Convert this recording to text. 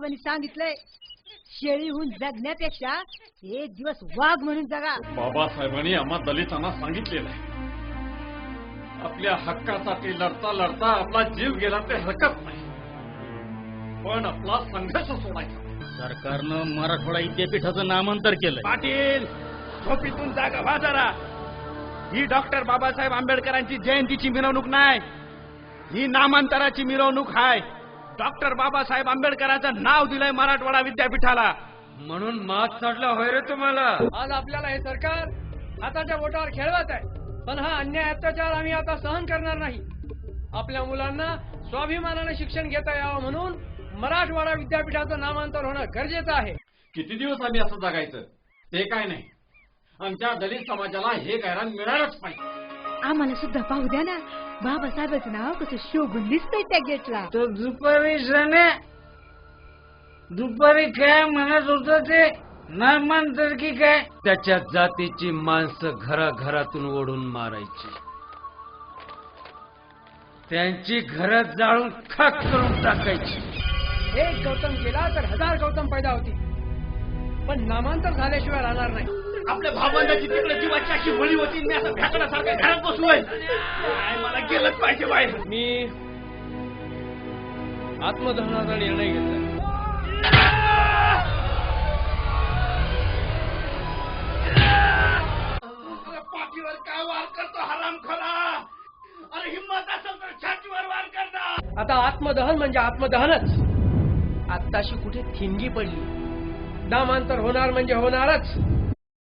बाबासाहेबांनी सांगितलंय, शेळीहून जगण्यापेक्षा एक दिवस वाघ म्हणून जगा. बाबासाहेबांनी आम्हा दलितांना सांगितलेलं आहे, आपल्या हक्कासाठी लढता लढता आपला जीव गेला ते हरकत नाही, पण आपला संघर्ष सोडायचा. सरकारनं मराठवाडा विद्यापीठाचं नामांतर केलंय. पाटील, झोपीतून जागा व्हा जरा. ही डॉक्टर बाबासाहेब आंबेडकरांची जयंतीची मिरवणूक नाही, ही नामांतराची मिरवणूक आहे. डॉक्टर बाबासाहेब आंबेडकरांचं नाव दिलंय मराठवाडा विद्यापीठाला, म्हणून मात चढला होय रे तुम्हाला. आज आपल्याला हे सरकार हाताच्या बोटावर खेळवत आहे, पण हा अन्याय अत्याचार आम्ही आता सहन करणार नाही. आपल्या मुलांना स्वाभिमानाने शिक्षण घेता यावं म्हणून मराठवाडा विद्यापीठाचं नामांतर होणं गरजेचं आहे. किती दिवस आम्ही असं जगायचं ते काय नाही, आमच्या दलित समाजाला हे गायरान मिळालंच पाहिजे. आम्हाला सुद्धा पाहू द्या ना, बाबासाहेबांचं नाव कसं शोभून दिसतंय त्या गेटला. तो दुपारी काय म्हणत होत ते नामांतर की काय? त्याच्या जातीची माणसं घराघरातून ओढून मारायची, त्यांची घरं जाळून खाक करून टाकायची. एक गौतम गेला तर 1000 गौतम पैदा होती, पण नामांतर झाल्याशिवाय राहणार नाही. आपल्या भावंडाची तिकडे जीवाची अशी बळी होती, मी असं भ्याकडासारखं घरात बसलोय. काय मला गेलंच पाहिजे बाहेर. मी आत्मदहनाचा निर्णय घेतला. पाठीवर काय वार करतो हरामखोरा? अरे हिम्मत असेल तर छातीवर वार करणार. आता आत्मदहन म्हणजे आत्मदहनच. आत्ताशी कुठे ठिणगी पडली, नामांतर होणार म्हणजे होणारच.